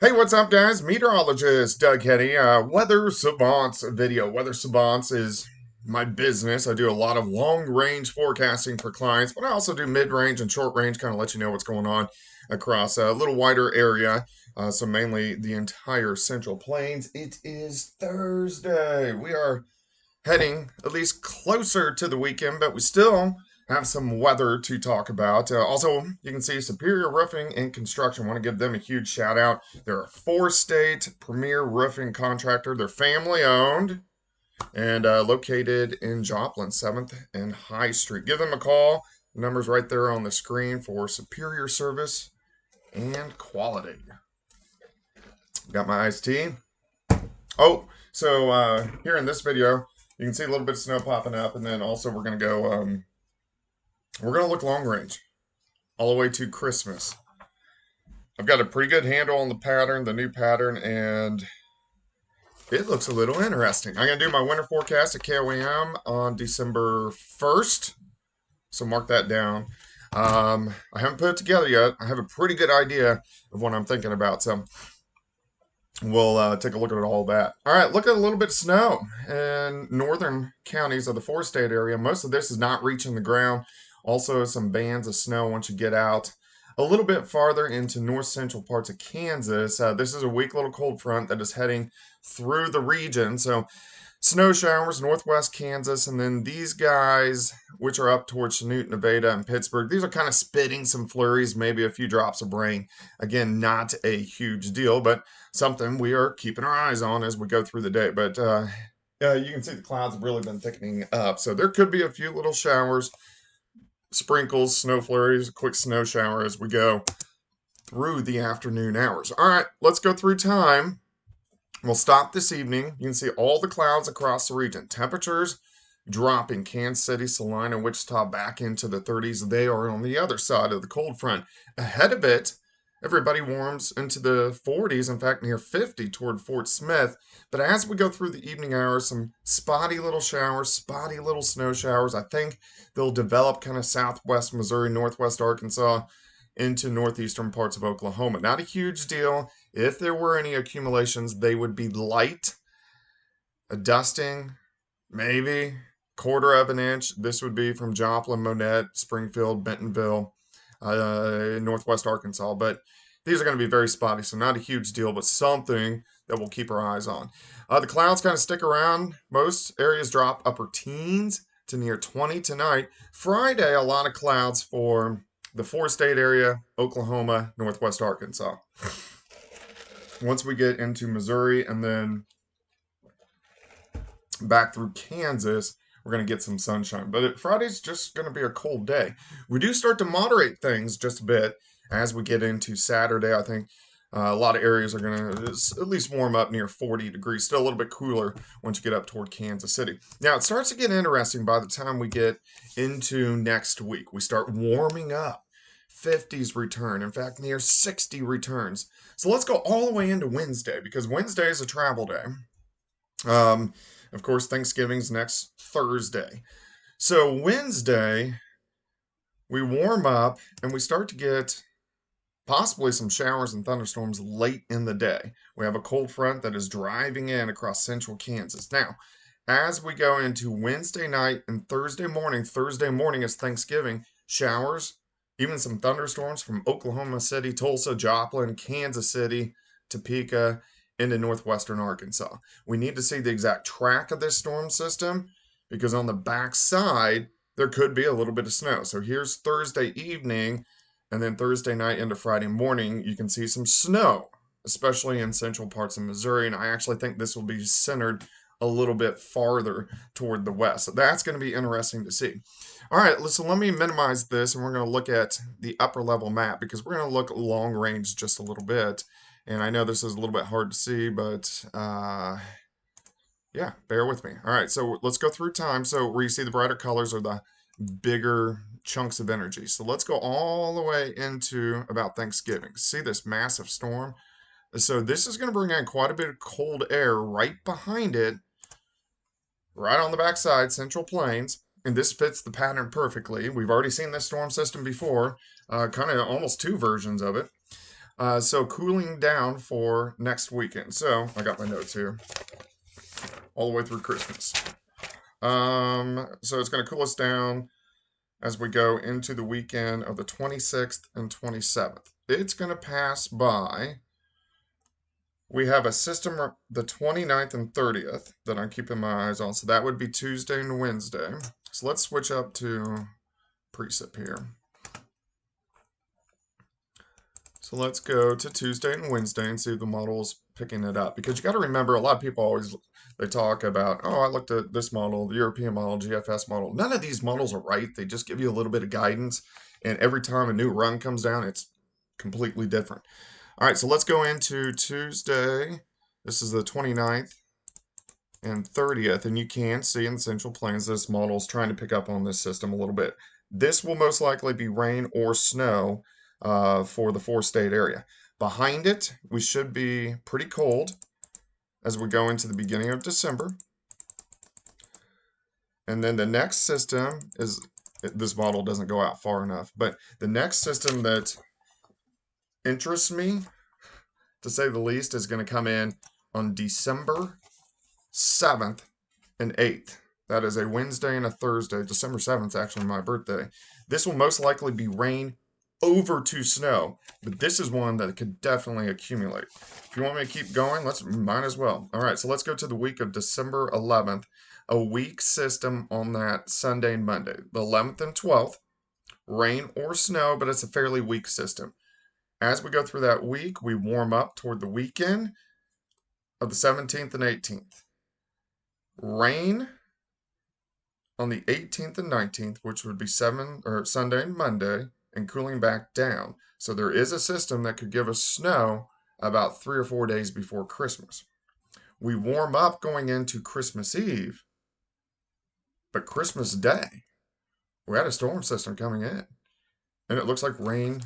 Hey, what's up, guys? Meteorologist Doug Henny, Weather Savants video. Weather Savants is my business. I do a lot of long range forecasting for clients, but I also do mid range and short range, kind of let you know what's going on across a little wider area. So, mainly the entire Central Plains. It is Thursday. We are heading at least closer to the weekend, but we still have some weather to talk about. Also, you can see Superior Roofing and Construction. Want to give them a huge shout out. They're a four-state premier roofing contractor. They're family owned and located in Joplin, 7th and High Street. Give them a call. The number's right there on the screen for superior service and quality. Got my iced tea. Oh, so here in this video, you can see a little bit of snow popping up, and then also we're gonna go. We're gonna look long range all the way to Christmas. I've got a pretty good handle on the pattern, the new pattern, and it looks a little interesting. I'm gonna do my winter forecast at KOAM on December 1st, so mark that down. I haven't put it together yet. I have a pretty good idea of what I'm thinking about, so we'll take a look at all that. All right, look at a little bit of snow in northern counties of the four-state area. Most of this is not reaching the ground. Also, some bands of snow once you get out a little bit farther into north central parts of Kansas. This is a weak little cold front that is heading through the region. So snow showers, northwest Kansas, and then these guys, which are up towards Chanute, Nevada, and Pittsburgh, these are kind of spitting some flurries, maybe a few drops of rain. Again, not a huge deal, but something we are keeping our eyes on as we go through the day. But you can see the clouds have really been thickening up, so there could be a few little showers, sprinkles, snow flurries, a quick snow shower as we go through the afternoon hours. All right, let's go through time. We'll stop this evening. You can see all the clouds across the region. Temperatures dropping. Kansas City, Salina, Wichita back into the 30s. They are on the other side of the cold front. Ahead of it, everybody warms into the 40s, in fact, near 50 toward Fort Smith. But as we go through the evening hours, some spotty little showers, spotty little snow showers. I think they'll develop kind of southwest Missouri, northwest Arkansas, into northeastern parts of Oklahoma. Not a huge deal. If there were any accumulations, they would be light. A dusting, maybe quarter of an inch. This would be from Joplin, Monette, Springfield, Bentonville, northwest Arkansas. But these are going to be very spotty, so not a huge deal, but something that we'll keep our eyes on. The clouds kind of stick around. Most areas drop upper teens to near 20 tonight. Friday, a lot of clouds for the four-state area, Oklahoma, northwest Arkansas. Once we get into Missouri and then back through Kansas, we're going to get some sunshine. But Friday's just going to be a cold day. We do start to moderate things just a bit as we get into Saturday. I think a lot of areas are going to at least warm up near 40 degrees. Still a little bit cooler once you get up toward Kansas City. Now, it starts to get interesting by the time we get into next week. We start warming up. 50s return. In fact, near 60 returns. So let's go all the way into Wednesday because Wednesday is a travel day. Of course, Thanksgiving's next Thursday. So Wednesday, we warm up and we start to get possibly some showers and thunderstorms late in the day. We have a cold front that is driving in across central Kansas. Now, as we go into Wednesday night and Thursday morning is Thanksgiving, showers, even some thunderstorms from Oklahoma City, Tulsa, Joplin, Kansas City, Topeka, into northwestern Arkansas. We need to see the exact track of this storm system because on the back side, there could be a little bit of snow. So here's Thursday evening, and then Thursday night into Friday morning, you can see some snow, especially in central parts of Missouri. And I actually think this will be centered a little bit farther toward the west. So that's going to be interesting to see. All right, so let me minimize this, and we're going to look at the upper level map because we're going to look long range just a little bit. And I know this is a little bit hard to see, but yeah, bear with me. All right, so let's go through time. So where you see the brighter colors are the bigger chunks of energy. So let's go all the way into about Thanksgiving. See this massive storm? So this is going to bring in quite a bit of cold air right behind it, right on the backside, Central Plains. And this fits the pattern perfectly. We've already seen this storm system before, kind of almost two versions of it. So cooling down for next weekend. So I got my notes here all the way through Christmas. So it's going to cool us down as we go into the weekend of the 26th and 27th. It's going to pass by. We have a system the 29th and 30th that I'm keeping my eyes on. So that would be Tuesday and Wednesday. So let's switch up to precip here. So let's go to Tuesday and Wednesday and see if the model's picking it up. Because you got to remember, a lot of people always, they talk about, oh, I looked at this model, the European model, GFS model. None of these models are right. They just give you a little bit of guidance. And every time a new run comes down, it's completely different. All right, so let's go into Tuesday. This is the 29th and 30th. And you can see in the Central Plains, this model is trying to pick up on this system a little bit. This will most likely be rain or snow for the 4-state area. Behind it, we should be pretty cold as we go into the beginning of December. And then the next system is, this model doesn't go out far enough, but the next system that interests me, to say the least, is going to come in on December 7th and 8th. That is a Wednesday and a Thursday. December 7th is actually my birthday. This will most likely be rain over to snow, but this is one that could definitely accumulate. If you want me to keep going, might as well. All right, so let's go to the week of December 11th, a weak system on that Sunday and Monday. The 11th and 12th, rain or snow, but it's a fairly weak system. As we go through that week, we warm up toward the weekend of the 17th and 18th. Rain on the 18th and 19th, which would be Sunday and Monday, and cooling back down. So there is a system that could give us snow about 3 or 4 days before Christmas. We warm up going into Christmas Eve, but Christmas Day, we had a storm system coming in, and it looks like rain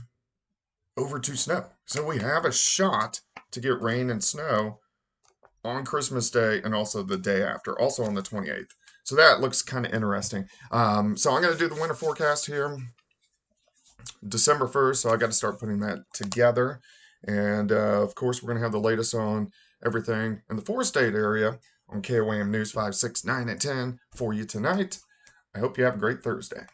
over to snow. So we have a shot to get rain and snow on Christmas Day and also the day after, also on the 28th. So that looks kind of interesting. So I'm going to do the winter forecast here December 1st, so I got to start putting that together. And of course, we're going to have the latest on everything in the 4-state area on KOAM News 5, 6, 9, and 10 for you tonight. I hope you have a great Thursday.